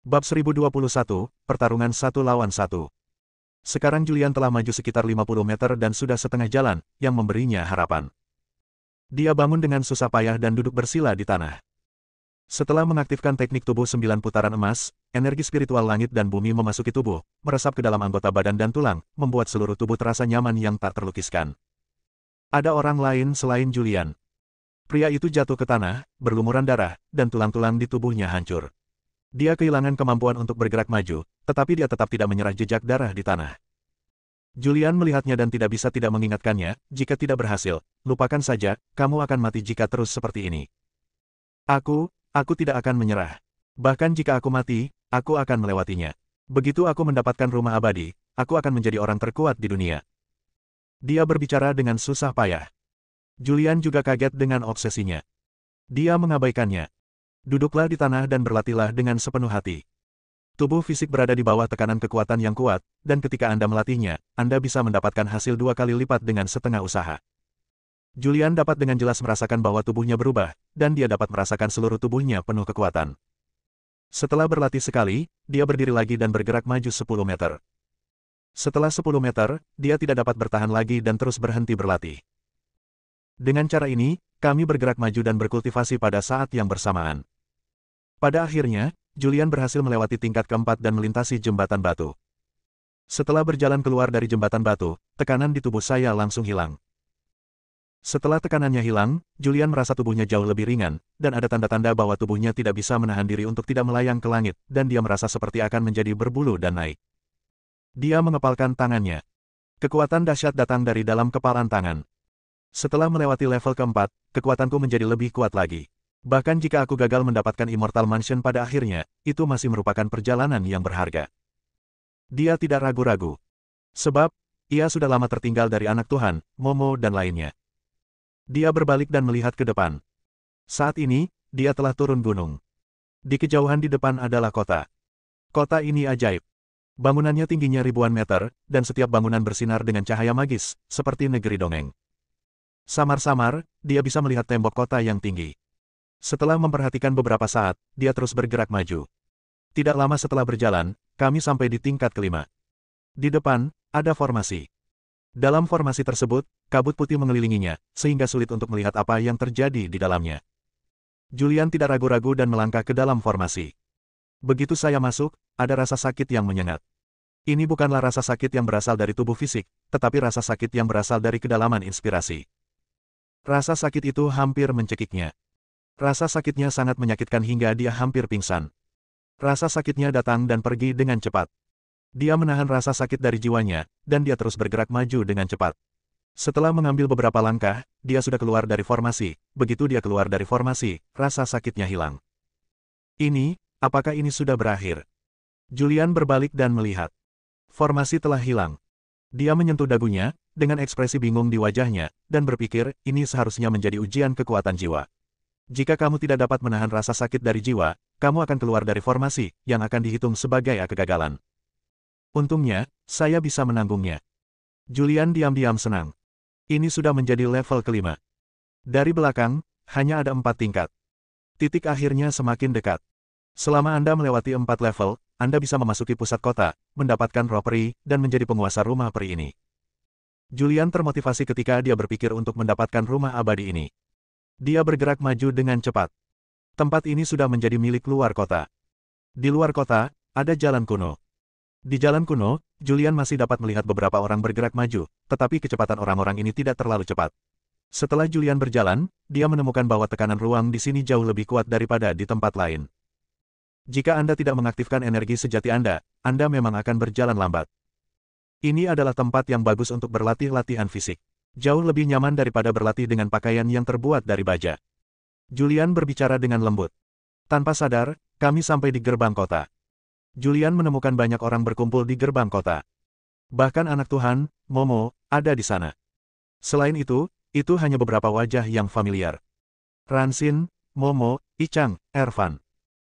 Bab 1021, Pertarungan 1 lawan 1. Sekarang Julian telah maju sekitar 50 meter dan sudah setengah jalan, yang memberinya harapan. Dia bangun dengan susah payah dan duduk bersila di tanah. Setelah mengaktifkan teknik tubuh 9 putaran emas, energi spiritual langit dan bumi memasuki tubuh, meresap ke dalam anggota badan dan tulang, membuat seluruh tubuh terasa nyaman yang tak terlukiskan. Ada orang lain selain Julian. Pria itu jatuh ke tanah, berlumuran darah, dan tulang-tulang di tubuhnya hancur. Dia kehilangan kemampuan untuk bergerak maju, tetapi dia tetap tidak menyerah jejak darah di tanah. Julian melihatnya dan tidak bisa tidak mengingatkannya, jika tidak berhasil, lupakan saja, kamu akan mati jika terus seperti ini. Aku tidak akan menyerah. Bahkan jika aku mati, aku akan melewatinya. Begitu aku mendapatkan rumah abadi, aku akan menjadi orang terkuat di dunia. Dia berbicara dengan susah payah. Julian juga kaget dengan obsesinya. Dia mengabaikannya. Duduklah di tanah dan berlatihlah dengan sepenuh hati. Tubuh fisik berada di bawah tekanan kekuatan yang kuat, dan ketika Anda melatihnya, Anda bisa mendapatkan hasil 2 kali lipat dengan setengah usaha. Julian dapat dengan jelas merasakan bahwa tubuhnya berubah, dan dia dapat merasakan seluruh tubuhnya penuh kekuatan. Setelah berlatih sekali, dia berdiri lagi dan bergerak maju 10 meter. Setelah 10 meter, dia tidak dapat bertahan lagi dan terus berhenti berlatih. Dengan cara ini, kami bergerak maju dan berkultivasi pada saat yang bersamaan. Pada akhirnya, Julian berhasil melewati tingkat keempat dan melintasi jembatan batu. Setelah berjalan keluar dari jembatan batu, tekanan di tubuh saya langsung hilang. Setelah tekanannya hilang, Julian merasa tubuhnya jauh lebih ringan, dan ada tanda-tanda bahwa tubuhnya tidak bisa menahan diri untuk tidak melayang ke langit, dan dia merasa seperti akan menjadi berbulu dan naik. Dia mengepalkan tangannya. Kekuatan dahsyat datang dari dalam kepalan tangan. Setelah melewati level keempat, kekuatanku menjadi lebih kuat lagi. Bahkan jika aku gagal mendapatkan Immortal Mansion pada akhirnya, itu masih merupakan perjalanan yang berharga. Dia tidak ragu-ragu. Sebab, ia sudah lama tertinggal dari anak Tuhan, Momo dan lainnya. Dia berbalik dan melihat ke depan. Saat ini, dia telah turun gunung. Di kejauhan di depan adalah kota. Kota ini ajaib. Bangunannya tingginya ribuan meter, dan setiap bangunan bersinar dengan cahaya magis, seperti negeri dongeng. Samar-samar, dia bisa melihat tembok kota yang tinggi. Setelah memperhatikan beberapa saat, dia terus bergerak maju. Tidak lama setelah berjalan, kami sampai di tingkat kelima. Di depan, ada formasi. Dalam formasi tersebut, kabut putih mengelilinginya, sehingga sulit untuk melihat apa yang terjadi di dalamnya. Julian tidak ragu-ragu dan melangkah ke dalam formasi. Begitu saya masuk, ada rasa sakit yang menyengat. Ini bukanlah rasa sakit yang berasal dari tubuh fisik, tetapi rasa sakit yang berasal dari kedalaman inspirasi. Rasa sakit itu hampir mencekiknya. Rasa sakitnya sangat menyakitkan hingga dia hampir pingsan. Rasa sakitnya datang dan pergi dengan cepat. Dia menahan rasa sakit dari jiwanya, dan dia terus bergerak maju dengan cepat. Setelah mengambil beberapa langkah, dia sudah keluar dari formasi. Begitu dia keluar dari formasi, rasa sakitnya hilang. Apakah ini sudah berakhir? Julian berbalik dan melihat. Formasi telah hilang. Dia menyentuh dagunya, dengan ekspresi bingung di wajahnya, dan berpikir, ini seharusnya menjadi ujian kekuatan jiwa. Jika kamu tidak dapat menahan rasa sakit dari jiwa, kamu akan keluar dari formasi, yang akan dihitung sebagai kegagalan. Untungnya, saya bisa menanggungnya. Julian diam-diam senang. Ini sudah menjadi level kelima. Dari belakang, hanya ada 4 tingkat. Titik akhirnya semakin dekat. Selama Anda melewati 4 level, Anda bisa memasuki pusat kota, mendapatkan roh peri, dan menjadi penguasa rumah peri ini. Julian termotivasi ketika dia berpikir untuk mendapatkan rumah abadi ini. Dia bergerak maju dengan cepat. Tempat ini sudah menjadi milik luar kota. Di luar kota, ada jalan kuno. Di jalan kuno, Julian masih dapat melihat beberapa orang bergerak maju, tetapi kecepatan orang-orang ini tidak terlalu cepat. Setelah Julian berjalan, dia menemukan bahwa tekanan ruang di sini jauh lebih kuat daripada di tempat lain. Jika Anda tidak mengaktifkan energi sejati Anda memang akan berjalan lambat. Ini adalah tempat yang bagus untuk berlatih latihan fisik. Jauh lebih nyaman daripada berlatih dengan pakaian yang terbuat dari baja. Julian berbicara dengan lembut. Tanpa sadar, kami sampai di gerbang kota. Julian menemukan banyak orang berkumpul di gerbang kota. Bahkan anak Tuhan, Momo, ada di sana. Selain itu hanya beberapa wajah yang familiar. Ransin, Momo, Ichang, Ervan.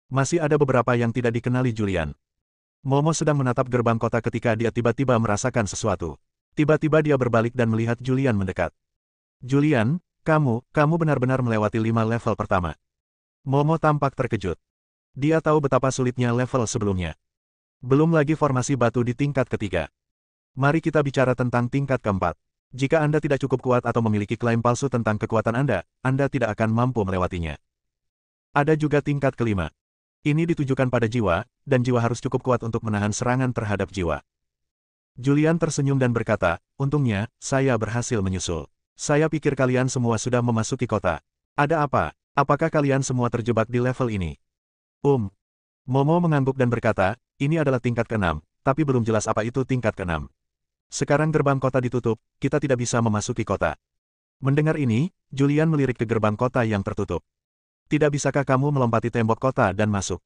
Masih ada beberapa yang tidak dikenali Julian. Momo sedang menatap gerbang kota ketika dia tiba-tiba merasakan sesuatu. Tiba-tiba dia berbalik dan melihat Julian mendekat. Julian, kamu benar-benar melewati 5 level pertama. Momo tampak terkejut. Dia tahu betapa sulitnya level sebelumnya. Belum lagi formasi batu di tingkat ketiga. Mari kita bicara tentang tingkat keempat. Jika Anda tidak cukup kuat atau memiliki klaim palsu tentang kekuatan Anda tidak akan mampu melewatinya. Ada juga tingkat kelima. Ini ditujukan pada jiwa, dan jiwa harus cukup kuat untuk menahan serangan terhadap jiwa. Julian tersenyum dan berkata, untungnya, saya berhasil menyusul. Saya pikir kalian semua sudah memasuki kota. Ada apa? Apakah kalian semua terjebak di level ini? Momo mengangguk dan berkata, ini adalah tingkat ke-6, tapi belum jelas apa itu tingkat ke-6. Sekarang gerbang kota ditutup, kita tidak bisa memasuki kota. Mendengar ini, Julian melirik ke gerbang kota yang tertutup. Tidak bisakah kamu melompati tembok kota dan masuk?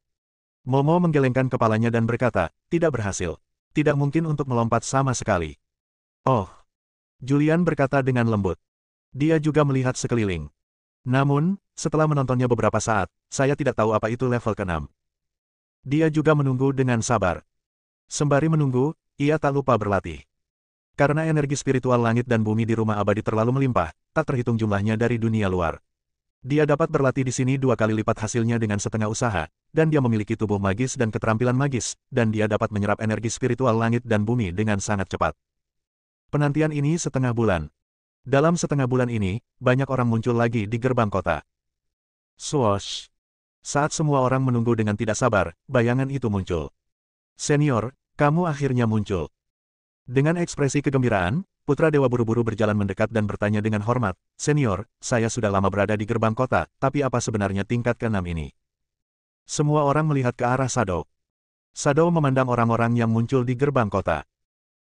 Momo menggelengkan kepalanya dan berkata, tidak berhasil. Tidak mungkin untuk melompat sama sekali. Oh. Julian berkata dengan lembut. Dia juga melihat sekeliling. Namun, setelah menontonnya beberapa saat, saya tidak tahu apa itu level ke-6. Dia juga menunggu dengan sabar. Sembari menunggu, ia tak lupa berlatih. Karena energi spiritual langit dan bumi di rumah abadi terlalu melimpah, tak terhitung jumlahnya dari dunia luar. Dia dapat berlatih di sini 2 kali lipat hasilnya dengan setengah usaha, dan dia memiliki tubuh magis dan keterampilan magis, dan dia dapat menyerap energi spiritual langit dan bumi dengan sangat cepat. Penantian ini setengah bulan. Dalam setengah bulan ini, banyak orang muncul lagi di gerbang kota. Swoosh! Saat semua orang menunggu dengan tidak sabar, bayangan itu muncul. Senior, kamu akhirnya muncul. Dengan ekspresi kegembiraan, Putra Dewa buru-buru berjalan mendekat dan bertanya dengan hormat, Senior, saya sudah lama berada di gerbang kota, tapi apa sebenarnya tingkat ke-6 ini? Semua orang melihat ke arah Shadow. Shadow memandang orang-orang yang muncul di gerbang kota.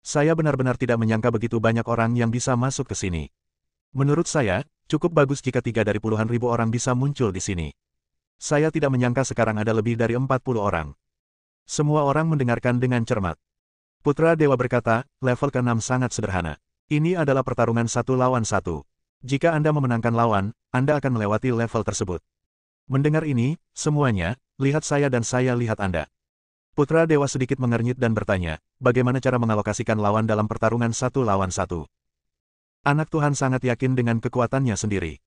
Saya benar-benar tidak menyangka begitu banyak orang yang bisa masuk ke sini. Menurut saya, cukup bagus jika 3 dari puluhan ribu orang bisa muncul di sini. Saya tidak menyangka sekarang ada lebih dari 40 orang. Semua orang mendengarkan dengan cermat. Putra Dewa berkata, level ke-6 sangat sederhana. Ini adalah pertarungan 1 lawan 1. Jika Anda memenangkan lawan, Anda akan melewati level tersebut. Mendengar ini, semuanya, lihat saya dan saya lihat Anda. Putra Dewa sedikit mengernyit dan bertanya, bagaimana cara mengalokasikan lawan dalam pertarungan 1 lawan 1? Anak Tuhan sangat yakin dengan kekuatannya sendiri.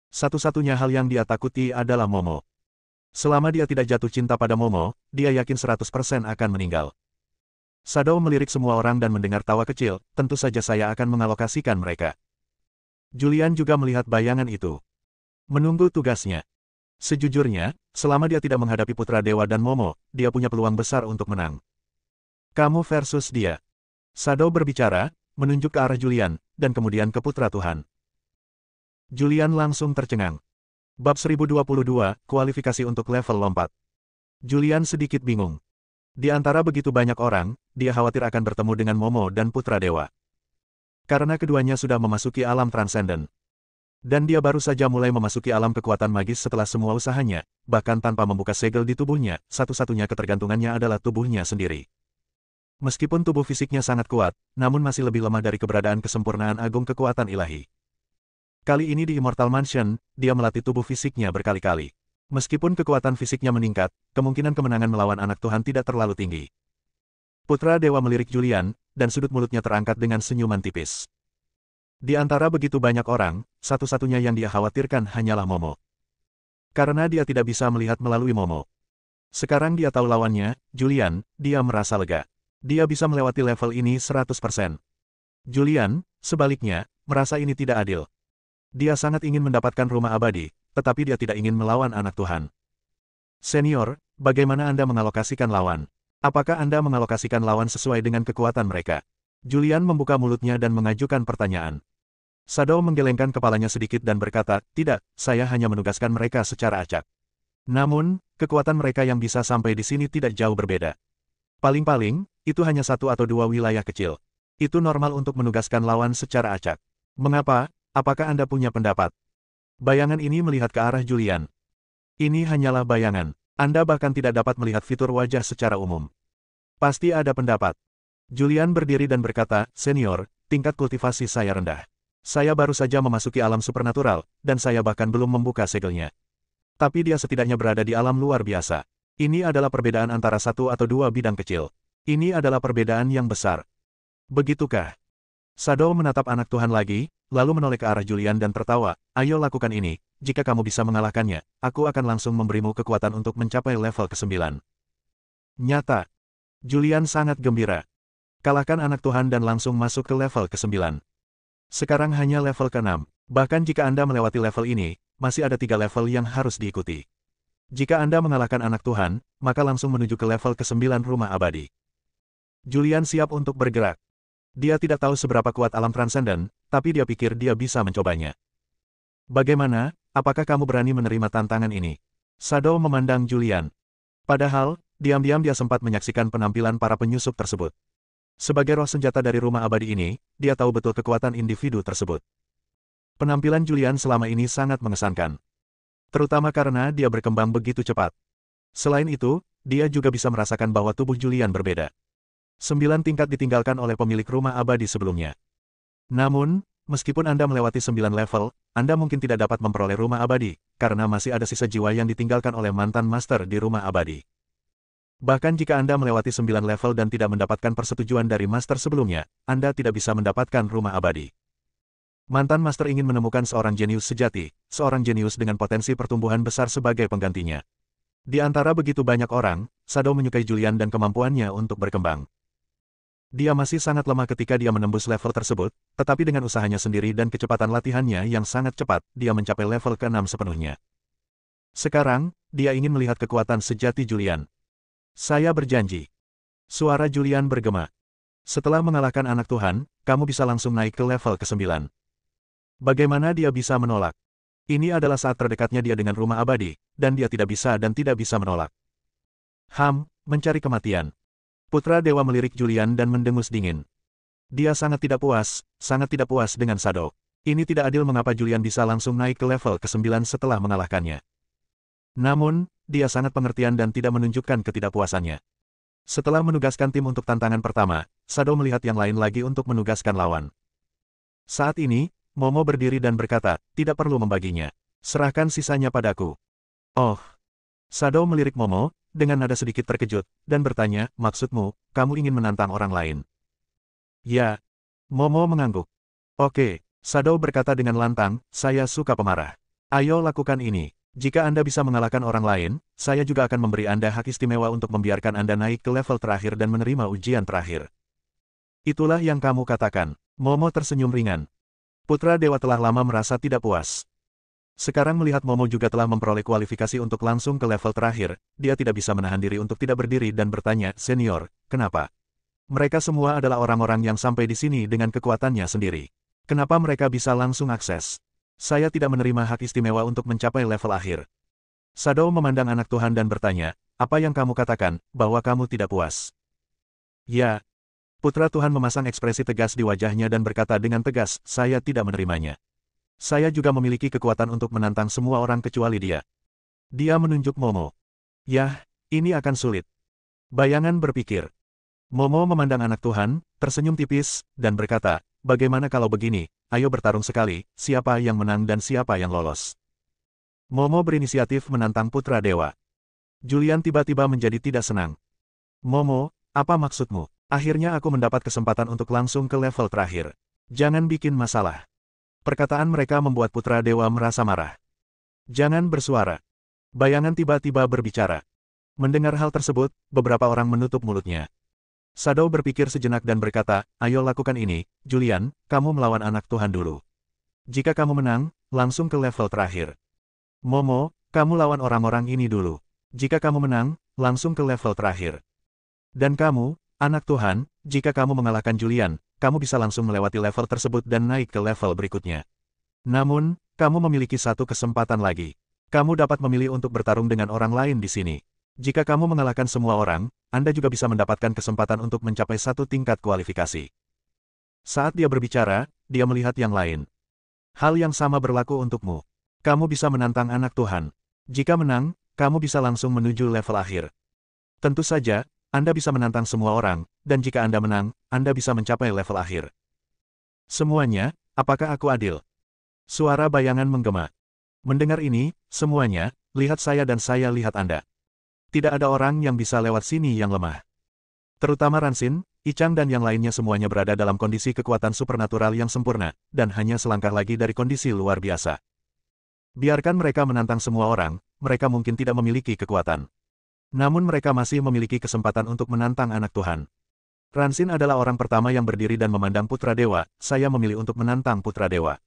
Satu-satunya hal yang dia takuti adalah Momo. Selama dia tidak jatuh cinta pada Momo, dia yakin 100% akan meninggal. Shadow melirik semua orang dan mendengar tawa kecil, tentu saja saya akan mengalokasikan mereka. Julian juga melihat bayangan itu. Menunggu tugasnya. Sejujurnya, selama dia tidak menghadapi Putra Dewa dan Momo, dia punya peluang besar untuk menang. Kamu versus dia. Shadow berbicara, menunjuk ke arah Julian, dan kemudian ke Putra Tuhan. Julian langsung tercengang. Bab 1022, kualifikasi untuk level lompat. Julian sedikit bingung. Di antara begitu banyak orang, dia khawatir akan bertemu dengan Momo dan Putra Dewa. Karena keduanya sudah memasuki alam transenden. Dan dia baru saja mulai memasuki alam kekuatan magis setelah semua usahanya, bahkan tanpa membuka segel di tubuhnya, satu-satunya ketergantungannya adalah tubuhnya sendiri. Meskipun tubuh fisiknya sangat kuat, namun masih lebih lemah dari keberadaan kesempurnaan agung kekuatan ilahi. Kali ini di Immortal Mansion, dia melatih tubuh fisiknya berkali-kali. Meskipun kekuatan fisiknya meningkat, kemungkinan kemenangan melawan anak Tuhan tidak terlalu tinggi. Putra Dewa melirik Julian, dan sudut mulutnya terangkat dengan senyuman tipis. Di antara begitu banyak orang, satu-satunya yang dia khawatirkan hanyalah Momo. Karena dia tidak bisa melihat melalui Momo. Sekarang dia tahu lawannya, Julian, dia merasa lega. Dia bisa melewati level ini 100%. Julian, sebaliknya, merasa ini tidak adil. Dia sangat ingin mendapatkan rumah abadi, tetapi dia tidak ingin melawan anak Tuhan. Senior, bagaimana Anda mengalokasikan lawan? Apakah Anda mengalokasikan lawan sesuai dengan kekuatan mereka? Julian membuka mulutnya dan mengajukan pertanyaan. Shadow menggelengkan kepalanya sedikit dan berkata, tidak, saya hanya menugaskan mereka secara acak. Namun, kekuatan mereka yang bisa sampai di sini tidak jauh berbeda. Paling-paling, itu hanya 1 atau 2 wilayah kecil. Itu normal untuk menugaskan lawan secara acak. Mengapa? Apakah Anda punya pendapat? Bayangan ini melihat ke arah Julian. Ini hanyalah bayangan. Anda bahkan tidak dapat melihat fitur wajah secara umum. Pasti ada pendapat. Julian berdiri dan berkata, Senior, tingkat kultivasi saya rendah. Saya baru saja memasuki alam supernatural, dan saya bahkan belum membuka segelnya. Tapi dia setidaknya berada di alam luar biasa. Ini adalah perbedaan antara 1 atau 2 bidang kecil. Ini adalah perbedaan yang besar. Begitukah? Shadow menatap anak Tuhan lagi, lalu menoleh ke arah Julian dan tertawa, ayo lakukan ini, jika kamu bisa mengalahkannya, aku akan langsung memberimu kekuatan untuk mencapai level ke-9. Nyata. Julian sangat gembira. Kalahkan anak Tuhan dan langsung masuk ke level ke-9. Sekarang hanya level ke-6. Bahkan jika Anda melewati level ini, masih ada 3 level yang harus diikuti. Jika Anda mengalahkan anak Tuhan, maka langsung menuju ke level ke-9 rumah abadi. Julian siap untuk bergerak. Dia tidak tahu seberapa kuat alam transenden, tapi dia pikir dia bisa mencobanya. Bagaimana, apakah kamu berani menerima tantangan ini? Shadow memandang Julian. Padahal, diam-diam dia sempat menyaksikan penampilan para penyusup tersebut. Sebagai roh senjata dari rumah abadi ini, dia tahu betul kekuatan individu tersebut. Penampilan Julian selama ini sangat mengesankan. Terutama karena dia berkembang begitu cepat. Selain itu, dia juga bisa merasakan bahwa tubuh Julian berbeda. 9 tingkat ditinggalkan oleh pemilik rumah abadi sebelumnya. Namun, meskipun Anda melewati 9 level, Anda mungkin tidak dapat memperoleh rumah abadi, karena masih ada sisa jiwa yang ditinggalkan oleh mantan master di rumah abadi. Bahkan jika Anda melewati 9 level dan tidak mendapatkan persetujuan dari master sebelumnya, Anda tidak bisa mendapatkan rumah abadi. Mantan master ingin menemukan seorang jenius sejati, seorang jenius dengan potensi pertumbuhan besar sebagai penggantinya. Di antara begitu banyak orang, Shadow menyukai Julian dan kemampuannya untuk berkembang. Dia masih sangat lemah ketika dia menembus level tersebut, tetapi dengan usahanya sendiri dan kecepatan latihannya yang sangat cepat, dia mencapai level ke-6 sepenuhnya. Sekarang, dia ingin melihat kekuatan sejati Julian. Saya berjanji. Suara Julian bergema. Setelah mengalahkan anak Tuhan, kamu bisa langsung naik ke level ke-9. Bagaimana dia bisa menolak? Ini adalah saat terdekatnya dia dengan rumah abadi, dan dia tidak bisa menolak. Mencari kematian. Putra Dewa melirik Julian dan mendengus dingin. Dia sangat tidak puas dengan Shadow. Ini tidak adil mengapa Julian bisa langsung naik ke level ke-9 setelah mengalahkannya. Namun, dia sangat pengertian dan tidak menunjukkan ketidakpuasannya. Setelah menugaskan tim untuk tantangan pertama, Shadow melihat yang lain lagi untuk menugaskan lawan. Saat ini, Momo berdiri dan berkata, tidak perlu membaginya. Serahkan sisanya padaku. Oh. Shadow melirik Momo, dengan nada sedikit terkejut, dan bertanya, maksudmu, kamu ingin menantang orang lain? Ya. Momo mengangguk. Oke, Shadow berkata dengan lantang, saya suka pemarah. Ayo lakukan ini. Jika Anda bisa mengalahkan orang lain, saya juga akan memberi Anda hak istimewa untuk membiarkan Anda naik ke level terakhir dan menerima ujian terakhir. Itulah yang kamu katakan. Momo tersenyum ringan. Putra Dewa telah lama merasa tidak puas. Sekarang melihat Momo juga telah memperoleh kualifikasi untuk langsung ke level terakhir, dia tidak bisa menahan diri untuk tidak berdiri dan bertanya, senior, kenapa? Mereka semua adalah orang-orang yang sampai di sini dengan kekuatannya sendiri. Kenapa mereka bisa langsung akses? Saya tidak menerima hak istimewa untuk mencapai level akhir. Shadow memandang anak Tuhan dan bertanya, apa yang kamu katakan, bahwa kamu tidak puas? Ya. Putra Tuhan memasang ekspresi tegas di wajahnya dan berkata dengan tegas, saya tidak menerimanya. Saya juga memiliki kekuatan untuk menantang semua orang kecuali dia. Dia menunjuk Momo. Yah, ini akan sulit. Bayangan berpikir. Momo memandang anak Tuhan, tersenyum tipis, dan berkata, bagaimana kalau begini, ayo bertarung sekali, siapa yang menang dan siapa yang lolos. Momo berinisiatif menantang Putra Dewa. Julian tiba-tiba menjadi tidak senang. Momo, apa maksudmu? Akhirnya aku mendapat kesempatan untuk langsung ke level terakhir. Jangan bikin masalah. Perkataan mereka membuat Putra Dewa merasa marah. Jangan bersuara. Bayangan tiba-tiba berbicara. Mendengar hal tersebut, beberapa orang menutup mulutnya. Shadow berpikir sejenak dan berkata, ayo lakukan ini, Julian, kamu melawan anak Tuhan dulu. Jika kamu menang, langsung ke level terakhir. Momo, kamu lawan orang-orang ini dulu. Jika kamu menang, langsung ke level terakhir. Dan kamu, anak Tuhan, jika kamu mengalahkan Julian, kamu bisa langsung melewati level tersebut dan naik ke level berikutnya. Namun, kamu memiliki satu kesempatan lagi. Kamu dapat memilih untuk bertarung dengan orang lain di sini. Jika kamu mengalahkan semua orang, Anda juga bisa mendapatkan kesempatan untuk mencapai satu tingkat kualifikasi. Saat dia berbicara, dia melihat yang lain. Hal yang sama berlaku untukmu. Kamu bisa menantang anak Tuhan. Jika menang, kamu bisa langsung menuju level akhir. Tentu saja, Anda bisa menantang semua orang, dan jika Anda menang, Anda bisa mencapai level akhir. Semuanya, apakah aku adil? Suara bayangan menggema. Mendengar ini, semuanya, lihat saya dan saya lihat Anda. Tidak ada orang yang bisa lewat sini yang lemah. Terutama Ransin, Ichang dan yang lainnya semuanya berada dalam kondisi kekuatan supernatural yang sempurna, dan hanya selangkah lagi dari kondisi luar biasa. Biarkan mereka menantang semua orang, mereka mungkin tidak memiliki kekuatan. Namun mereka masih memiliki kesempatan untuk menantang anak Tuhan. Ransin adalah orang pertama yang berdiri dan memandang Putra Dewa, saya memilih untuk menantang Putra Dewa.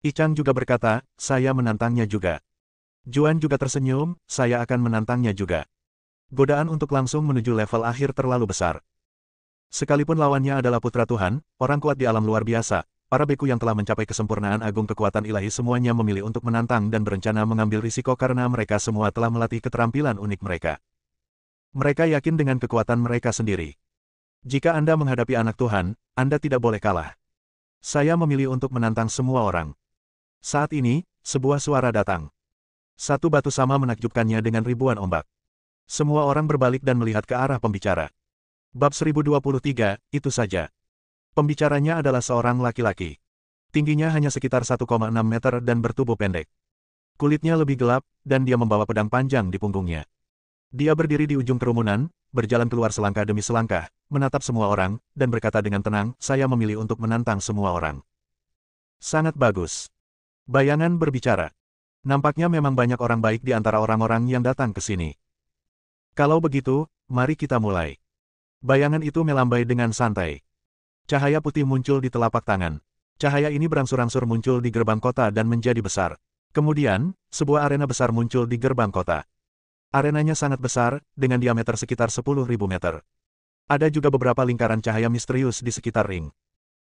Ichang juga berkata, saya menantangnya juga. Juan juga tersenyum, saya akan menantangnya juga. Godaan untuk langsung menuju level akhir terlalu besar. Sekalipun lawannya adalah Putra Tuhan, orang kuat di alam luar biasa, para beku yang telah mencapai kesempurnaan agung kekuatan ilahi semuanya memilih untuk menantang dan berencana mengambil risiko karena mereka semua telah melatih keterampilan unik mereka. Mereka yakin dengan kekuatan mereka sendiri. Jika Anda menghadapi anak Tuhan, Anda tidak boleh kalah. Saya memilih untuk menantang semua orang. Saat ini, sebuah suara datang. Satu batu sama menakjubkannya dengan ribuan ombak. Semua orang berbalik dan melihat ke arah pembicara. Bab 1023, itu saja. Pembicaranya adalah seorang laki-laki. Tingginya hanya sekitar 1,6 meter dan bertubuh pendek. Kulitnya lebih gelap, dan dia membawa pedang panjang di punggungnya. Dia berdiri di ujung kerumunan, berjalan keluar selangkah demi selangkah, menatap semua orang, dan berkata dengan tenang, saya memilih untuk menantang semua orang. Sangat bagus. Bayangan berbicara. Nampaknya memang banyak orang baik di antara orang-orang yang datang ke sini. Kalau begitu, mari kita mulai. Bayangan itu melambai dengan santai. Cahaya putih muncul di telapak tangan. Cahaya ini berangsur-angsur muncul di gerbang kota dan menjadi besar. Kemudian, sebuah arena besar muncul di gerbang kota. Arenanya sangat besar, dengan diameter sekitar 10.000 meter. Ada juga beberapa lingkaran cahaya misterius di sekitar ring.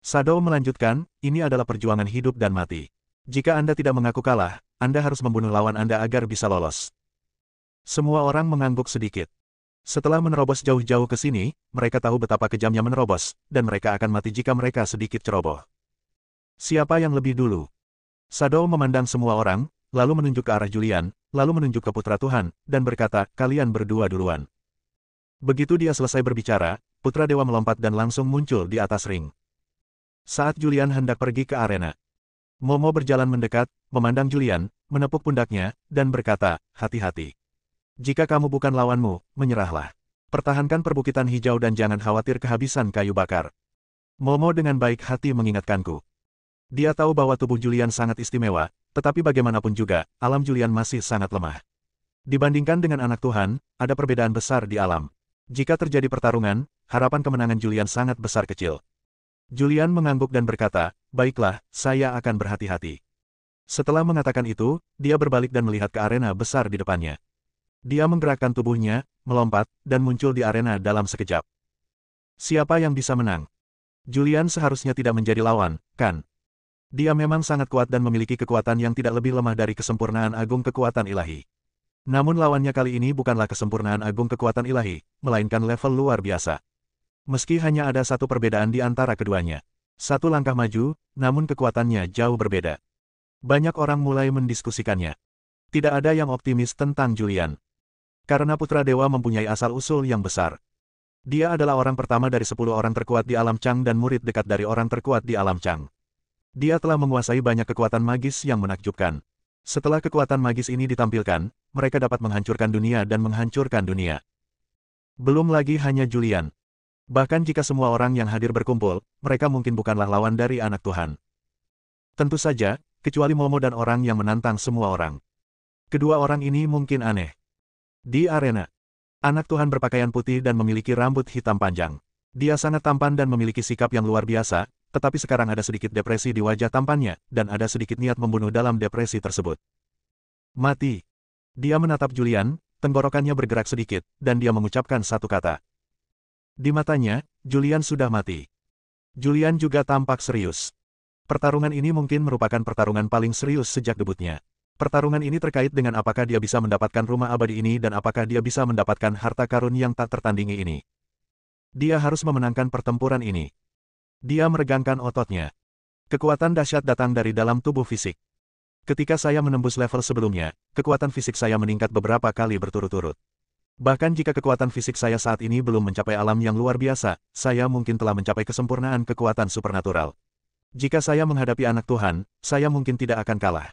Shadow melanjutkan, ini adalah perjuangan hidup dan mati. Jika Anda tidak mengaku kalah, Anda harus membunuh lawan Anda agar bisa lolos. Semua orang mengangguk sedikit. Setelah menerobos jauh-jauh ke sini, mereka tahu betapa kejamnya menerobos, dan mereka akan mati jika mereka sedikit ceroboh. Siapa yang lebih dulu? Shadow memandang semua orang, lalu menunjuk ke arah Julian, lalu menunjuk ke Putra Tuhan, dan berkata, kalian berdua duluan. Begitu dia selesai berbicara, Putra Dewa melompat dan langsung muncul di atas ring. Saat Julian hendak pergi ke arena, Momo berjalan mendekat, memandang Julian, menepuk pundaknya, dan berkata, hati-hati. Jika kamu bukan lawanmu, menyerahlah. Pertahankan perbukitan hijau dan jangan khawatir kehabisan kayu bakar. Momo dengan baik hati mengingatkanku. Dia tahu bahwa tubuh Julian sangat istimewa, tetapi bagaimanapun juga, alam Julian masih sangat lemah. Dibandingkan dengan anak Tuhan, ada perbedaan besar di alam. Jika terjadi pertarungan, harapan kemenangan Julian sangat besar kecil. Julian mengangguk dan berkata, baiklah, saya akan berhati-hati. Setelah mengatakan itu, dia berbalik dan melihat ke arena besar di depannya. Dia menggerakkan tubuhnya, melompat, dan muncul di arena dalam sekejap. Siapa yang bisa menang? Julian seharusnya tidak menjadi lawan, kan? Dia memang sangat kuat dan memiliki kekuatan yang tidak lebih lemah dari kesempurnaan agung kekuatan ilahi. Namun lawannya kali ini bukanlah kesempurnaan agung kekuatan ilahi, melainkan level luar biasa. Meski hanya ada satu perbedaan di antara keduanya. Satu langkah maju, namun kekuatannya jauh berbeda. Banyak orang mulai mendiskusikannya. Tidak ada yang optimis tentang Julian. Karena Putra Dewa mempunyai asal-usul yang besar. Dia adalah orang pertama dari 10 orang terkuat di alam Chang dan murid dekat dari orang terkuat di alam Chang. Dia telah menguasai banyak kekuatan magis yang menakjubkan. Setelah kekuatan magis ini ditampilkan, mereka dapat menghancurkan dunia dan menghancurkan dunia. Belum lagi hanya Julian. Bahkan jika semua orang yang hadir berkumpul, mereka mungkin bukanlah lawan dari anak Tuhan. Tentu saja, kecuali Momo dan orang yang menantang semua orang. Kedua orang ini mungkin aneh. Di arena, anak Tuhan berpakaian putih dan memiliki rambut hitam panjang. Dia sangat tampan dan memiliki sikap yang luar biasa, tetapi sekarang ada sedikit depresi di wajah tampannya, dan ada sedikit niat membunuh dalam depresi tersebut. Mati. Dia menatap Julian, tenggorokannya bergerak sedikit, dan dia mengucapkan satu kata. Di matanya, Julian sudah mati. Julian juga tampak serius. Pertarungan ini mungkin merupakan pertarungan paling serius sejak debutnya. Pertarungan ini terkait dengan apakah dia bisa mendapatkan rumah abadi ini dan apakah dia bisa mendapatkan harta karun yang tak tertandingi ini. Dia harus memenangkan pertempuran ini. Dia meregangkan ototnya. Kekuatan dahsyat datang dari dalam tubuh fisik. Ketika saya menembus level sebelumnya, kekuatan fisik saya meningkat beberapa kali berturut-turut. Bahkan jika kekuatan fisik saya saat ini belum mencapai alam yang luar biasa, saya mungkin telah mencapai kesempurnaan kekuatan supernatural. Jika saya menghadapi anak Tuhan, saya mungkin tidak akan kalah.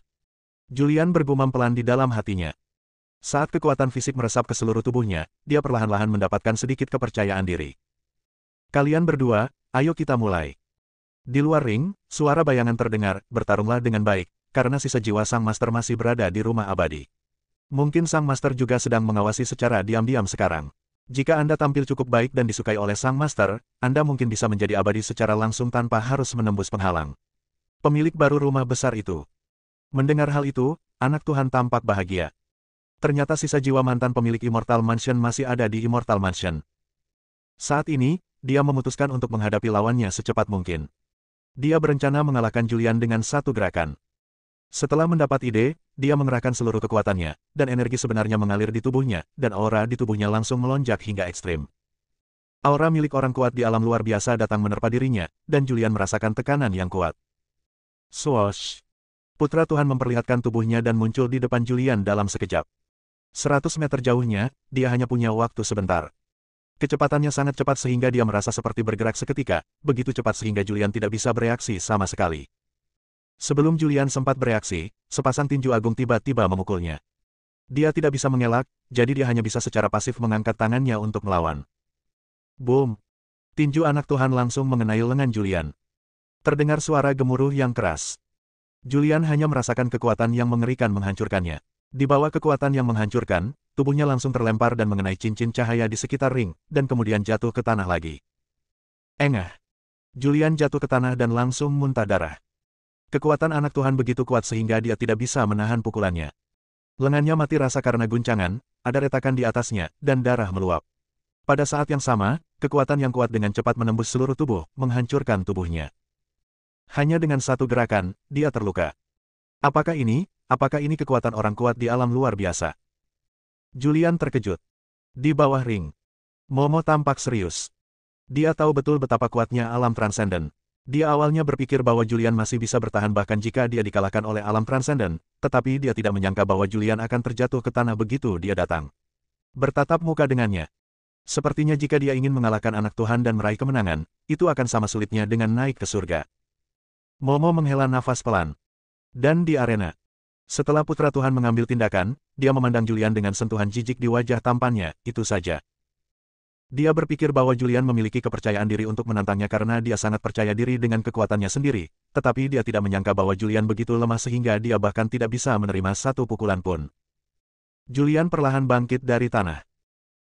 Julian bergumam pelan di dalam hatinya. Saat kekuatan fisik meresap ke seluruh tubuhnya, dia perlahan-lahan mendapatkan sedikit kepercayaan diri. Kalian berdua, ayo kita mulai. Di luar ring, suara bayangan terdengar, bertarunglah dengan baik, karena sisa jiwa Sang Master masih berada di rumah abadi. Mungkin Sang Master juga sedang mengawasi secara diam-diam sekarang. Jika Anda tampil cukup baik dan disukai oleh Sang Master, Anda mungkin bisa menjadi abadi secara langsung tanpa harus menembus penghalang. Pemilik baru rumah besar itu. Mendengar hal itu, anak Tuhan tampak bahagia. Ternyata sisa jiwa mantan pemilik Immortal Mansion masih ada di Immortal Mansion. Saat ini, dia memutuskan untuk menghadapi lawannya secepat mungkin. Dia berencana mengalahkan Julian dengan satu gerakan. Setelah mendapat ide, dia mengerahkan seluruh kekuatannya, dan energi sebenarnya mengalir di tubuhnya, dan aura di tubuhnya langsung melonjak hingga ekstrim. Aura milik orang kuat di alam luar biasa datang menerpa dirinya, dan Julian merasakan tekanan yang kuat. Swoosh! Putra Tuhan memperlihatkan tubuhnya dan muncul di depan Julian dalam sekejap. 100 meter jauhnya, dia hanya punya waktu sebentar. Kecepatannya sangat cepat sehingga dia merasa seperti bergerak seketika, begitu cepat sehingga Julian tidak bisa bereaksi sama sekali. Sebelum Julian sempat bereaksi, sepasang tinju agung tiba-tiba memukulnya. Dia tidak bisa mengelak, jadi dia hanya bisa secara pasif mengangkat tangannya untuk melawan. Boom! Tinju anak Tuhan langsung mengenai lengan Julian. Terdengar suara gemuruh yang keras. Julian hanya merasakan kekuatan yang mengerikan menghancurkannya. Di bawah kekuatan yang menghancurkan, tubuhnya langsung terlempar dan mengenai cincin cahaya di sekitar ring, dan kemudian jatuh ke tanah lagi. Engah! Julian jatuh ke tanah dan langsung muntah darah. Kekuatan anak Tuhan begitu kuat sehingga dia tidak bisa menahan pukulannya. Lengannya mati rasa karena guncangan, ada retakan di atasnya, dan darah meluap. Pada saat yang sama, kekuatan yang kuat dengan cepat menembus seluruh tubuh, menghancurkan tubuhnya. Hanya dengan satu gerakan, dia terluka. Apakah ini kekuatan orang kuat di alam luar biasa? Julian terkejut. Di bawah ring, Momo tampak serius. Dia tahu betul betapa kuatnya alam transenden. Dia awalnya berpikir bahwa Julian masih bisa bertahan bahkan jika dia dikalahkan oleh alam transenden, tetapi dia tidak menyangka bahwa Julian akan terjatuh ke tanah begitu dia datang. Bertatap muka dengannya. Sepertinya jika dia ingin mengalahkan anak Tuhan dan meraih kemenangan, itu akan sama sulitnya dengan naik ke surga. Momo menghela nafas pelan. Dan di arena, setelah Putra Tuhan mengambil tindakan, dia memandang Julian dengan sentuhan jijik di wajah tampannya, itu saja. Dia berpikir bahwa Julian memiliki kepercayaan diri untuk menantangnya karena dia sangat percaya diri dengan kekuatannya sendiri, tetapi dia tidak menyangka bahwa Julian begitu lemah sehingga dia bahkan tidak bisa menerima satu pukulan pun. Julian perlahan bangkit dari tanah.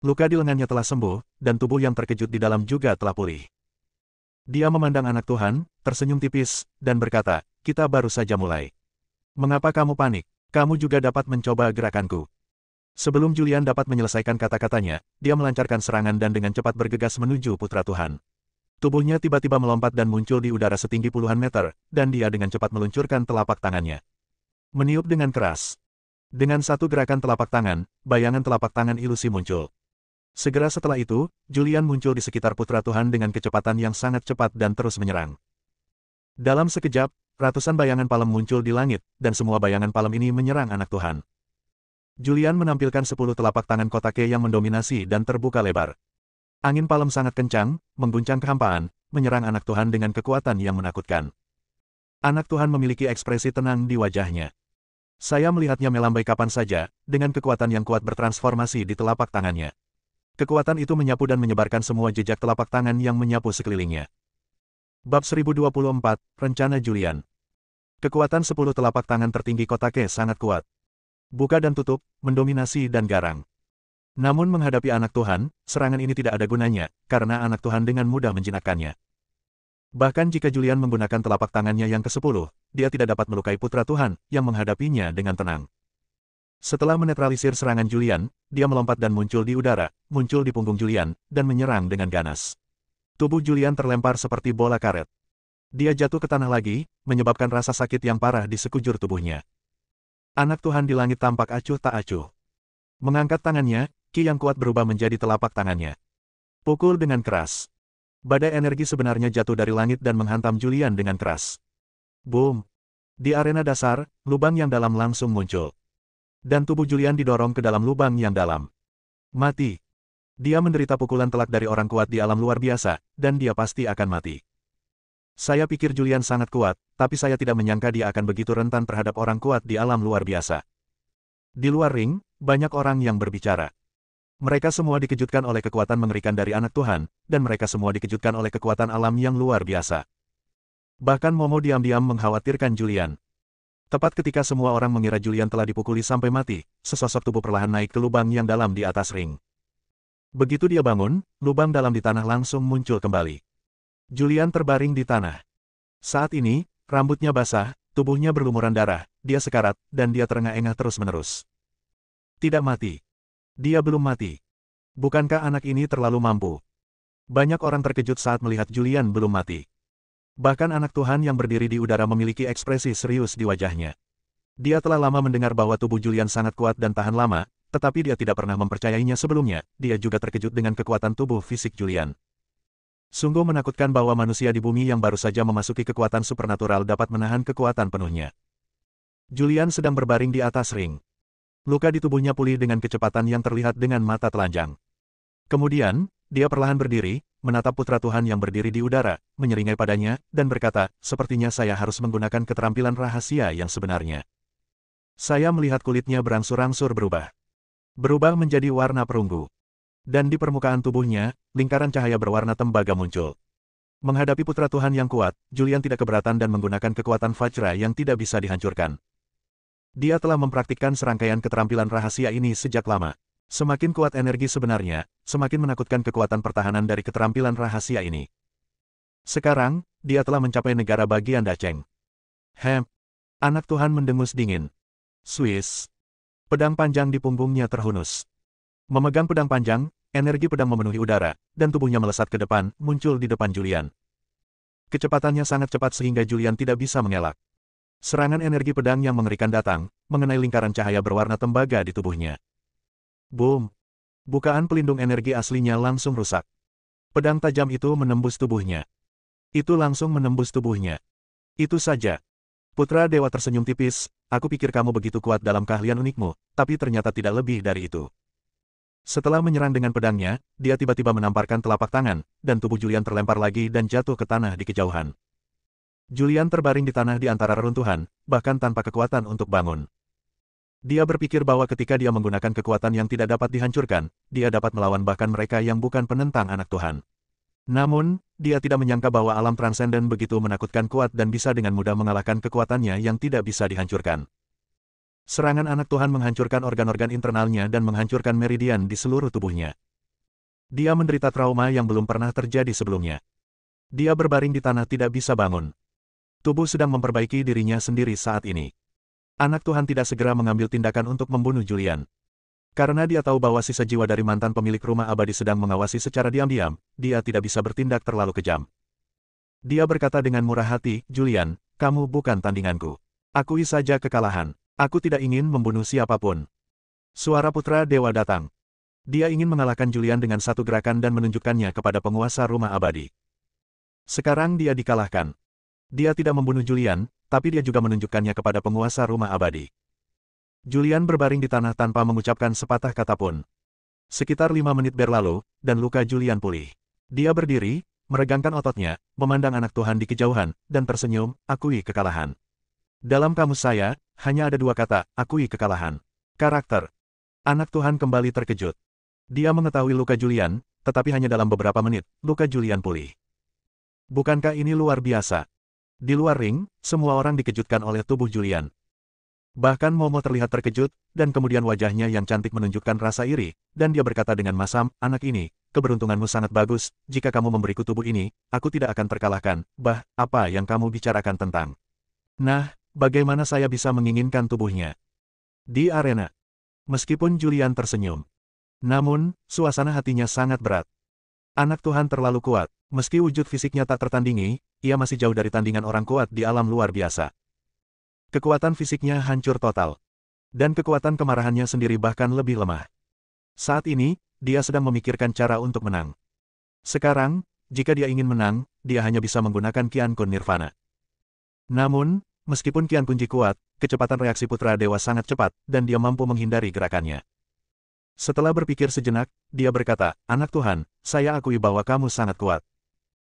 Luka di lengannya telah sembuh, dan tubuh yang terkejut di dalam juga telah pulih. Dia memandang anak Tuhan, tersenyum tipis, dan berkata, "Kita baru saja mulai. Mengapa kamu panik? Kamu juga dapat mencoba gerakanku." Sebelum Julian dapat menyelesaikan kata-katanya, dia melancarkan serangan dan dengan cepat bergegas menuju Putra Tuhan. Tubuhnya tiba-tiba melompat dan muncul di udara setinggi puluhan meter, dan dia dengan cepat meluncurkan telapak tangannya. Meniup dengan keras. Dengan satu gerakan telapak tangan, bayangan telapak tangan ilusi muncul. Segera setelah itu, Julian muncul di sekitar Putra Tuhan dengan kecepatan yang sangat cepat dan terus menyerang. Dalam sekejap, ratusan bayangan palem muncul di langit, dan semua bayangan palem ini menyerang anak Tuhan. Julian menampilkan 10 telapak tangan kotake yang mendominasi dan terbuka lebar. Angin palem sangat kencang, mengguncang kehampaan, menyerang anak Tuhan dengan kekuatan yang menakutkan. Anak Tuhan memiliki ekspresi tenang di wajahnya. Saya melihatnya melambai kapan saja, dengan kekuatan yang kuat bertransformasi di telapak tangannya. Kekuatan itu menyapu dan menyebarkan semua jejak telapak tangan yang menyapu sekelilingnya. Bab 1024, Rencana Julian. Kekuatan 10 telapak tangan tertinggi kotake sangat kuat. Buka dan tutup, mendominasi dan garang. Namun menghadapi anak Tuhan, serangan ini tidak ada gunanya, karena anak Tuhan dengan mudah menjinakkannya. Bahkan jika Julian menggunakan telapak tangannya yang ke-10, dia tidak dapat melukai Putra Tuhan, yang menghadapinya dengan tenang. Setelah menetralisir serangan Julian, dia melompat dan muncul di udara, muncul di punggung Julian, dan menyerang dengan ganas. Tubuh Julian terlempar seperti bola karet. Dia jatuh ke tanah lagi, menyebabkan rasa sakit yang parah di sekujur tubuhnya. Anak Tuhan di langit tampak acuh tak acuh. Mengangkat tangannya, ki yang kuat berubah menjadi telapak tangannya. Pukul dengan keras. Badai energi sebenarnya jatuh dari langit dan menghantam Julian dengan keras. Boom! Di arena dasar, lubang yang dalam langsung muncul. Dan tubuh Julian didorong ke dalam lubang yang dalam. Mati. Dia menderita pukulan telak dari orang kuat di alam luar biasa, dan dia pasti akan mati. Saya pikir Julian sangat kuat, tapi saya tidak menyangka dia akan begitu rentan terhadap orang kuat di alam luar biasa. Di luar ring, banyak orang yang berbicara. Mereka semua dikejutkan oleh kekuatan mengerikan dari anak Tuhan, dan mereka semua dikejutkan oleh kekuatan alam yang luar biasa. Bahkan Momo diam-diam mengkhawatirkan Julian. Tepat ketika semua orang mengira Julian telah dipukuli sampai mati, sesosok tubuh perlahan naik ke lubang yang dalam di atas ring. Begitu dia bangun, lubang dalam di tanah langsung muncul kembali. Julian terbaring di tanah. Saat ini, rambutnya basah, tubuhnya berlumuran darah, dia sekarat, dan dia terengah-engah terus-menerus. Tidak mati. Dia belum mati. Bukankah anak ini terlalu mampu? Banyak orang terkejut saat melihat Julian belum mati. Bahkan anak Tuhan yang berdiri di udara memiliki ekspresi serius di wajahnya. Dia telah lama mendengar bahwa tubuh Julian sangat kuat dan tahan lama, tetapi dia tidak pernah mempercayainya sebelumnya. Dia juga terkejut dengan kekuatan tubuh fisik Julian. Sungguh menakutkan bahwa manusia di bumi yang baru saja memasuki kekuatan supernatural dapat menahan kekuatan penuhnya. Julian sedang berbaring di atas ring. Luka di tubuhnya pulih dengan kecepatan yang terlihat dengan mata telanjang. Kemudian, dia perlahan berdiri, menatap putra Tuhan yang berdiri di udara, menyeringai padanya, dan berkata, sepertinya saya harus menggunakan keterampilan rahasia yang sebenarnya. Saya melihat kulitnya berangsur-angsur berubah. Berubah menjadi warna perunggu. Dan di permukaan tubuhnya, lingkaran cahaya berwarna tembaga muncul. Menghadapi putra Tuhan yang kuat, Julian tidak keberatan dan menggunakan kekuatan Vajra yang tidak bisa dihancurkan. Dia telah mempraktikkan serangkaian keterampilan rahasia ini sejak lama. Semakin kuat energi sebenarnya, semakin menakutkan kekuatan pertahanan dari keterampilan rahasia ini. Sekarang, dia telah mencapai negara bagian Dacheng. Anak Tuhan mendengus dingin. Swiss. Pedang panjang di punggungnya terhunus. Memegang pedang panjang, energi pedang memenuhi udara, dan tubuhnya melesat ke depan, muncul di depan Julian. Kecepatannya sangat cepat sehingga Julian tidak bisa mengelak. Serangan energi pedang yang mengerikan datang, mengenai lingkaran cahaya berwarna tembaga di tubuhnya. Boom! Bukaan pelindung energi aslinya langsung rusak. Pedang tajam itu menembus tubuhnya. Itu langsung menembus tubuhnya. Itu saja. Putra Dewa tersenyum tipis, aku pikir kamu begitu kuat dalam keahlian unikmu, tapi ternyata tidak lebih dari itu. Setelah menyerang dengan pedangnya, dia tiba-tiba menamparkan telapak tangan, dan tubuh Julian terlempar lagi dan jatuh ke tanah di kejauhan. Julian terbaring di tanah di antara reruntuhan, bahkan tanpa kekuatan untuk bangun. Dia berpikir bahwa ketika dia menggunakan kekuatan yang tidak dapat dihancurkan, dia dapat melawan bahkan mereka yang bukan penentang anak Tuhan. Namun, dia tidak menyangka bahwa alam transenden begitu menakutkan kuat dan bisa dengan mudah mengalahkan kekuatannya yang tidak bisa dihancurkan. Serangan anak Tuhan menghancurkan organ-organ internalnya dan menghancurkan meridian di seluruh tubuhnya. Dia menderita trauma yang belum pernah terjadi sebelumnya. Dia berbaring di tanah tidak bisa bangun. Tubuh sedang memperbaiki dirinya sendiri saat ini. Anak Tuhan tidak segera mengambil tindakan untuk membunuh Julian. Karena dia tahu bahwa sisa jiwa dari mantan pemilik rumah abadi sedang mengawasi secara diam-diam, dia tidak bisa bertindak terlalu kejam. Dia berkata dengan murah hati, Julian, kamu bukan tandinganku. Akui saja kekalahan. Aku tidak ingin membunuh siapapun. Suara putra dewa datang. Dia ingin mengalahkan Julian dengan satu gerakan dan menunjukkannya kepada penguasa rumah abadi. Sekarang dia dikalahkan. Dia tidak membunuh Julian, tapi dia juga menunjukkannya kepada penguasa rumah abadi. Julian berbaring di tanah tanpa mengucapkan sepatah kata pun. Sekitar 5 menit berlalu, dan luka Julian pulih. Dia berdiri, meregangkan ototnya, memandang anak Tuhan di kejauhan, dan tersenyum, akui kekalahan. Dalam kamus saya, hanya ada 2 kata, akui kekalahan. Karakter. Anak Tuhan kembali terkejut. Dia mengetahui luka Julian, tetapi hanya dalam beberapa menit, luka Julian pulih. Bukankah ini luar biasa? Di luar ring, semua orang dikejutkan oleh tubuh Julian. Bahkan Momo terlihat terkejut, dan kemudian wajahnya yang cantik menunjukkan rasa iri, dan dia berkata dengan masam, anak ini, keberuntunganmu sangat bagus, jika kamu memberiku tubuh ini, aku tidak akan terkalahkan, apa yang kamu bicarakan tentang? Nah, bagaimana saya bisa menginginkan tubuhnya? Di arena. Meskipun Julian tersenyum. Namun, suasana hatinya sangat berat. Anak Tuhan terlalu kuat, meski wujud fisiknya tak tertandingi, ia masih jauh dari tandingan orang kuat di alam luar biasa. Kekuatan fisiknya hancur total. Dan kekuatan kemarahannya sendiri bahkan lebih lemah. Saat ini, dia sedang memikirkan cara untuk menang. Sekarang, jika dia ingin menang, dia hanya bisa menggunakan Qian Kun Nirvana. Namun, meskipun Qian Kunji kuat, kecepatan reaksi putra dewa sangat cepat, dan dia mampu menghindari gerakannya. Setelah berpikir sejenak, dia berkata, anak Tuhan, saya akui bahwa kamu sangat kuat.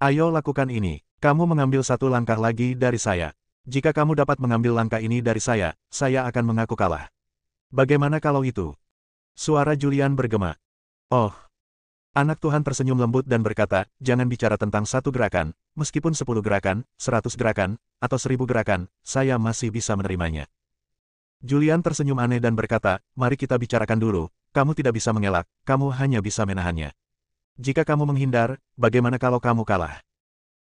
Ayo lakukan ini, kamu mengambil satu langkah lagi dari saya. Jika kamu dapat mengambil langkah ini dari saya akan mengaku kalah. Bagaimana kalau itu? Suara Julian bergema. Oh. Anak Tuhan tersenyum lembut dan berkata, jangan bicara tentang satu gerakan, meskipun 10 gerakan, 100 gerakan, atau 1000 gerakan, saya masih bisa menerimanya. Julian tersenyum aneh dan berkata, mari kita bicarakan dulu, kamu tidak bisa mengelak, kamu hanya bisa menahannya. Jika kamu menghindar, bagaimana kalau kamu kalah?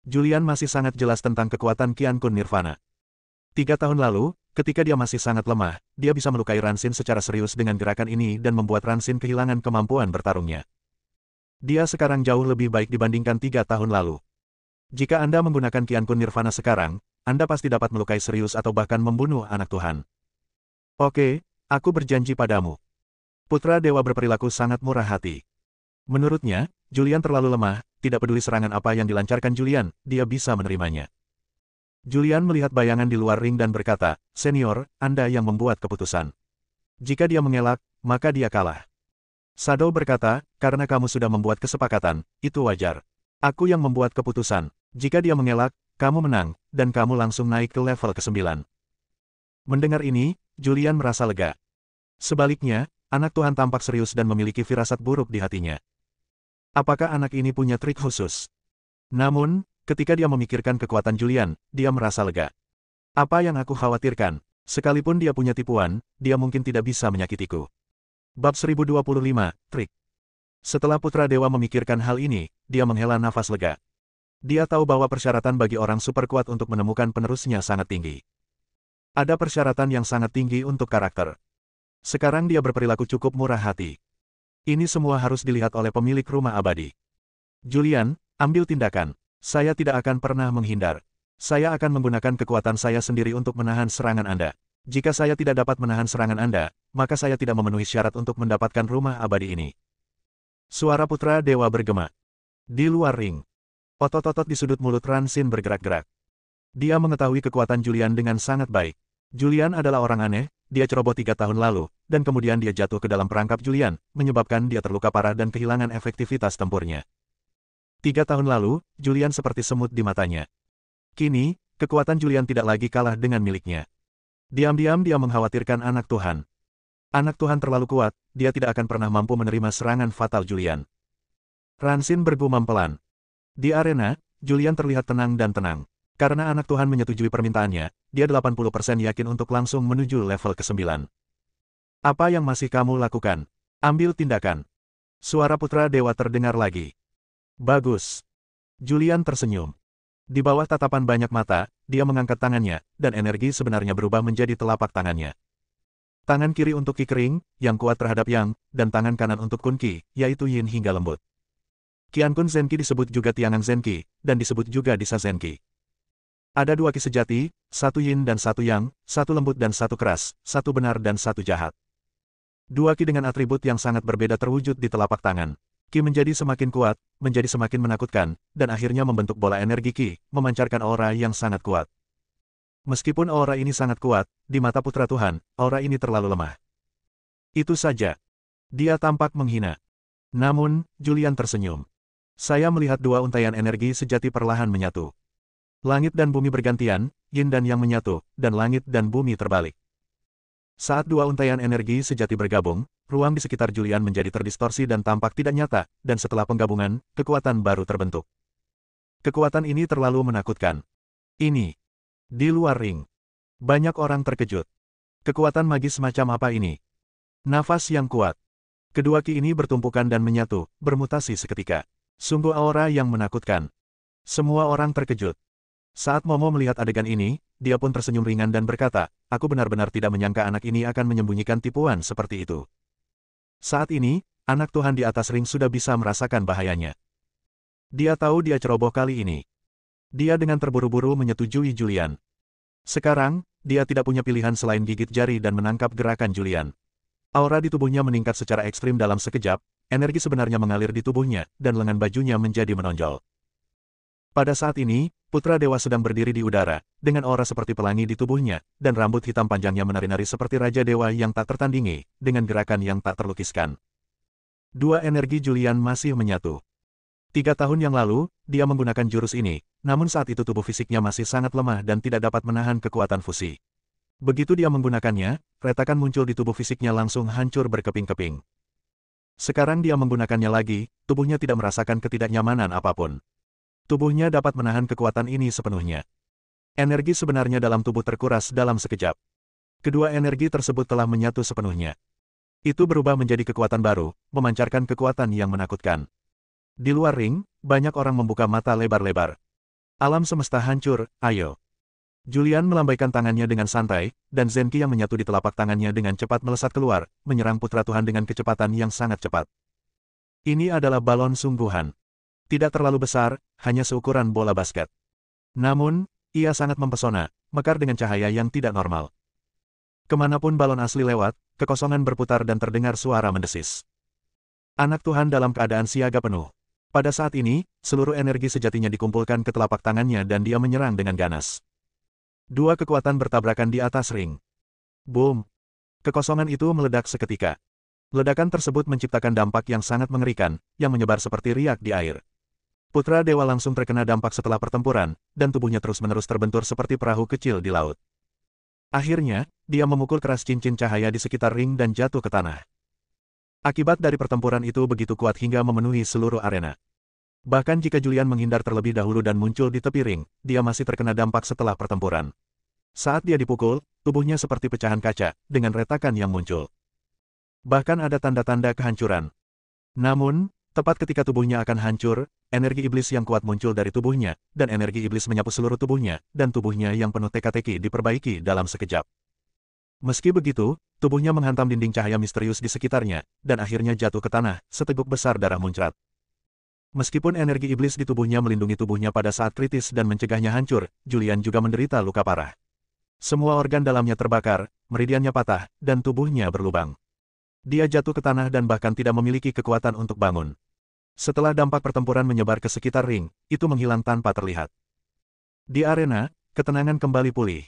Julian masih sangat jelas tentang kekuatan Qian Kun Nirvana. 3 tahun lalu, ketika dia masih sangat lemah, dia bisa melukai Ransin secara serius dengan gerakan ini dan membuat Ransin kehilangan kemampuan bertarungnya. Dia sekarang jauh lebih baik dibandingkan 3 tahun lalu. Jika Anda menggunakan Qian Kun Nirvana sekarang, Anda pasti dapat melukai serius atau bahkan membunuh anak Tuhan. Oke, aku berjanji padamu. Putra Dewa berperilaku sangat murah hati. Menurutnya, Julian terlalu lemah, tidak peduli serangan apa yang dilancarkan Julian, dia bisa menerimanya. Julian melihat bayangan di luar ring dan berkata, senior, Anda yang membuat keputusan. Jika dia mengelak, maka dia kalah. Shadow berkata, karena kamu sudah membuat kesepakatan, itu wajar. Aku yang membuat keputusan. Jika dia mengelak, kamu menang, dan kamu langsung naik ke level ke-9. Mendengar ini, Julian merasa lega. Sebaliknya, anak Tuhan tampak serius dan memiliki firasat buruk di hatinya. Apakah anak ini punya trik khusus? Namun, ketika dia memikirkan kekuatan Julian, dia merasa lega. Apa yang aku khawatirkan? Sekalipun dia punya tipuan, dia mungkin tidak bisa menyakitiku. Bab 1025, Trik. Setelah Putra Dewa memikirkan hal ini, dia menghela nafas lega. Dia tahu bahwa persyaratan bagi orang super kuat untuk menemukan penerusnya sangat tinggi. Ada persyaratan yang sangat tinggi untuk karakter. Sekarang dia berperilaku cukup murah hati. Ini semua harus dilihat oleh pemilik rumah abadi. Julian, ambil tindakan. Saya tidak akan pernah menghindar. Saya akan menggunakan kekuatan saya sendiri untuk menahan serangan Anda. Jika saya tidak dapat menahan serangan Anda, maka saya tidak memenuhi syarat untuk mendapatkan rumah abadi ini. Suara Putra Dewa bergema. Di luar ring, otot-otot di sudut mulut Ransin bergerak-gerak. Dia mengetahui kekuatan Julian dengan sangat baik. Julian adalah orang aneh, dia ceroboh 3 tahun lalu, dan kemudian dia jatuh ke dalam perangkap Julian, menyebabkan dia terluka parah dan kehilangan efektivitas tempurnya. 3 tahun lalu, Julian seperti semut di matanya. Kini, kekuatan Julian tidak lagi kalah dengan miliknya. Diam-diam dia mengkhawatirkan anak Tuhan. Anak Tuhan terlalu kuat, dia tidak akan pernah mampu menerima serangan fatal Julian. Ransin bergumam pelan. Di arena, Julian terlihat tenang dan tenang. Karena anak Tuhan menyetujui permintaannya, dia 80% yakin untuk langsung menuju level ke-9. Apa yang masih kamu lakukan? Ambil tindakan. Suara Putra Dewa terdengar lagi. Bagus. Julian tersenyum. Di bawah tatapan banyak mata, dia mengangkat tangannya, dan energi sebenarnya berubah menjadi telapak tangannya. Tangan kiri untuk Qi kering, yang kuat terhadap Yang, dan tangan kanan untuk Kun Qi, yaitu Yin hingga lembut. Qian Kun Zenqi disebut juga Tiangan Zenqi, dan disebut juga Disa Zenqi. Ada 2 Qi sejati, 1 Yin dan 1 Yang, 1 lembut dan 1 keras, 1 benar dan 1 jahat. 2 Qi dengan atribut yang sangat berbeda terwujud di telapak tangan. Qi menjadi semakin kuat, menjadi semakin menakutkan, dan akhirnya membentuk bola energi Qi, memancarkan aura yang sangat kuat. Meskipun aura ini sangat kuat, di mata Putra Tuhan, aura ini terlalu lemah. Itu saja. Dia tampak menghina. Namun, Julian tersenyum. Saya melihat 2 untaian energi sejati perlahan menyatu. Langit dan bumi bergantian, Yin dan Yang menyatu, dan langit dan bumi terbalik. Saat 2 untaian energi sejati bergabung, ruang di sekitar Julian menjadi terdistorsi dan tampak tidak nyata, dan setelah penggabungan, kekuatan baru terbentuk. Kekuatan ini terlalu menakutkan. Ini. Di luar ring. Banyak orang terkejut. Kekuatan magis semacam apa ini? Nafas yang kuat. Kedua Qi ini bertumpukan dan menyatu, bermutasi seketika. Sungguh aura yang menakutkan. Semua orang terkejut. Saat Momo melihat adegan ini, dia pun tersenyum ringan dan berkata, aku benar-benar tidak menyangka anak ini akan menyembunyikan tipuan seperti itu. Saat ini, anak Tuhan di atas ring sudah bisa merasakan bahayanya. Dia tahu dia ceroboh kali ini. Dia dengan terburu-buru menyetujui Julian. Sekarang, dia tidak punya pilihan selain gigit jari dan menangkap gerakan Julian. Aura di tubuhnya meningkat secara ekstrim dalam sekejap, energi sebenarnya mengalir di tubuhnya, dan lengan bajunya menjadi menonjol. Pada saat ini, Putra Dewa sedang berdiri di udara, dengan aura seperti pelangi di tubuhnya, dan rambut hitam panjangnya menari-nari seperti Raja Dewa yang tak tertandingi, dengan gerakan yang tak terlukiskan. 2 energi Julian masih menyatu. 3 tahun yang lalu, dia menggunakan jurus ini, namun saat itu tubuh fisiknya masih sangat lemah dan tidak dapat menahan kekuatan fusi. Begitu dia menggunakannya, retakan muncul di tubuh fisiknya langsung hancur berkeping-keping. Sekarang dia menggunakannya lagi, tubuhnya tidak merasakan ketidaknyamanan apapun. Tubuhnya dapat menahan kekuatan ini sepenuhnya. Energi sebenarnya dalam tubuh terkuras dalam sekejap. Kedua energi tersebut telah menyatu sepenuhnya. Itu berubah menjadi kekuatan baru, memancarkan kekuatan yang menakutkan. Di luar ring, banyak orang membuka mata lebar-lebar. Alam semesta hancur, ayo. Julian melambaikan tangannya dengan santai, dan Zenki yang menyatu di telapak tangannya dengan cepat melesat keluar, menyerang Putra Tuhan dengan kecepatan yang sangat cepat. Ini adalah balon sungguhan. Tidak terlalu besar, hanya seukuran bola basket. Namun, ia sangat mempesona, mekar dengan cahaya yang tidak normal. Kemanapun balon asli lewat, kekosongan berputar dan terdengar suara mendesis. Anak Tuhan dalam keadaan siaga penuh. Pada saat ini, seluruh energi sejatinya dikumpulkan ke telapak tangannya dan dia menyerang dengan ganas. Dua kekuatan bertabrakan di atas ring. Boom! Kekosongan itu meledak seketika. Ledakan tersebut menciptakan dampak yang sangat mengerikan, yang menyebar seperti riak di air. Putra Dewa langsung terkena dampak setelah pertempuran, dan tubuhnya terus-menerus terbentur seperti perahu kecil di laut. Akhirnya, dia memukul keras cincin cahaya di sekitar ring dan jatuh ke tanah. Akibat dari pertempuran itu begitu kuat hingga memenuhi seluruh arena. Bahkan jika Julian menghindar terlebih dahulu dan muncul di tepi ring, dia masih terkena dampak setelah pertempuran. Saat dia dipukul, tubuhnya seperti pecahan kaca, dengan retakan yang muncul. Bahkan ada tanda-tanda kehancuran. Namun, tepat ketika tubuhnya akan hancur, energi iblis yang kuat muncul dari tubuhnya, dan energi iblis menyapu seluruh tubuhnya, dan tubuhnya yang penuh teka-teki diperbaiki dalam sekejap. Meski begitu, tubuhnya menghantam dinding cahaya misterius di sekitarnya, dan akhirnya jatuh ke tanah, seteguk besar darah muncrat. Meskipun energi iblis di tubuhnya melindungi tubuhnya pada saat kritis dan mencegahnya hancur, Julian juga menderita luka parah. Semua organ dalamnya terbakar, meridiannya patah, dan tubuhnya berlubang. Dia jatuh ke tanah dan bahkan tidak memiliki kekuatan untuk bangun. Setelah dampak pertempuran menyebar ke sekitar ring, itu menghilang tanpa terlihat. Di arena, ketenangan kembali pulih.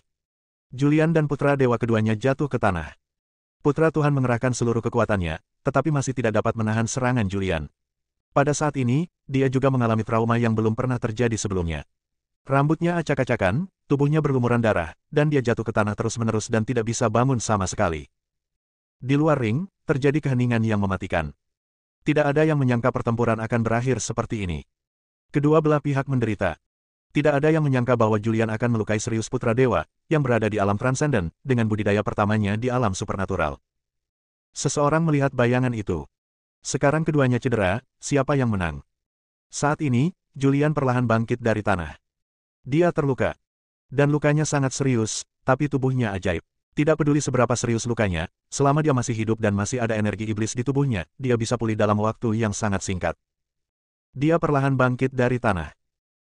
Julian dan Putra Dewa keduanya jatuh ke tanah. Putra Tuhan mengerahkan seluruh kekuatannya, tetapi masih tidak dapat menahan serangan Julian. Pada saat ini, dia juga mengalami trauma yang belum pernah terjadi sebelumnya. Rambutnya acak-acakan, tubuhnya berlumuran darah, dan dia jatuh ke tanah terus-menerus dan tidak bisa bangun sama sekali. Di luar ring, terjadi keheningan yang mematikan. Tidak ada yang menyangka pertempuran akan berakhir seperti ini. Kedua belah pihak menderita. Tidak ada yang menyangka bahwa Julian akan melukai serius Putra Dewa, yang berada di alam transenden, dengan budidaya pertamanya di alam supernatural. Seseorang melihat bayangan itu. Sekarang keduanya cedera, siapa yang menang? Saat ini, Julian perlahan bangkit dari tanah. Dia terluka. Dan lukanya sangat serius, tapi tubuhnya ajaib. Tidak peduli seberapa serius lukanya, selama dia masih hidup dan masih ada energi iblis di tubuhnya, dia bisa pulih dalam waktu yang sangat singkat. Dia perlahan bangkit dari tanah.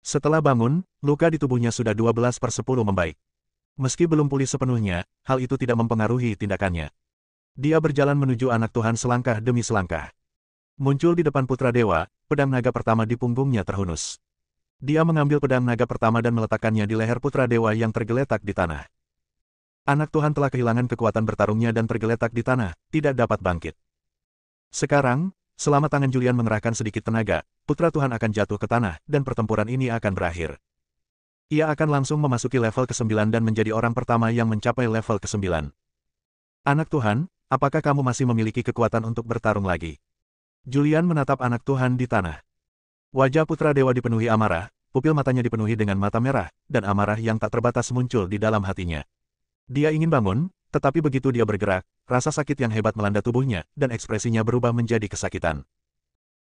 Setelah bangun, luka di tubuhnya sudah 12/10 membaik. Meski belum pulih sepenuhnya, hal itu tidak mempengaruhi tindakannya. Dia berjalan menuju anak Tuhan selangkah demi selangkah. Muncul di depan Putra Dewa, pedang naga pertama di punggungnya terhunus. Dia mengambil pedang naga pertama dan meletakkannya di leher Putra Dewa yang tergeletak di tanah. Anak Tuhan telah kehilangan kekuatan bertarungnya dan tergeletak di tanah, tidak dapat bangkit. Sekarang, selama tangan Julian mengerahkan sedikit tenaga, Putra Tuhan akan jatuh ke tanah, dan pertempuran ini akan berakhir. Ia akan langsung memasuki level ke-9 dan menjadi orang pertama yang mencapai level ke-9. Anak Tuhan, apakah kamu masih memiliki kekuatan untuk bertarung lagi? Julian menatap anak Tuhan di tanah. Wajah Putra Dewa dipenuhi amarah, pupil matanya dipenuhi dengan mata merah, dan amarah yang tak terbatas muncul di dalam hatinya. Dia ingin bangun, tetapi begitu dia bergerak, rasa sakit yang hebat melanda tubuhnya, dan ekspresinya berubah menjadi kesakitan.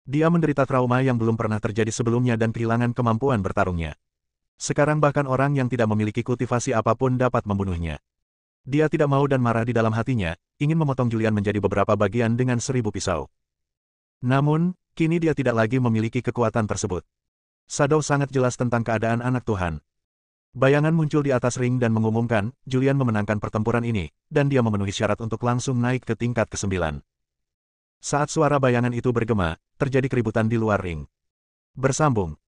Dia menderita trauma yang belum pernah terjadi sebelumnya dan kehilangan kemampuan bertarungnya. Sekarang bahkan orang yang tidak memiliki kultivasi apapun dapat membunuhnya. Dia tidak mau dan marah di dalam hatinya, ingin memotong Julian menjadi beberapa bagian dengan 1000 pisau. Namun, kini dia tidak lagi memiliki kekuatan tersebut. Shadow sangat jelas tentang keadaan anak Tuhan. Bayangan muncul di atas ring dan mengumumkan, Julian memenangkan pertempuran ini, dan dia memenuhi syarat untuk langsung naik ke tingkat ke-9. Saat suara bayangan itu bergema, terjadi keributan di luar ring. Bersambung.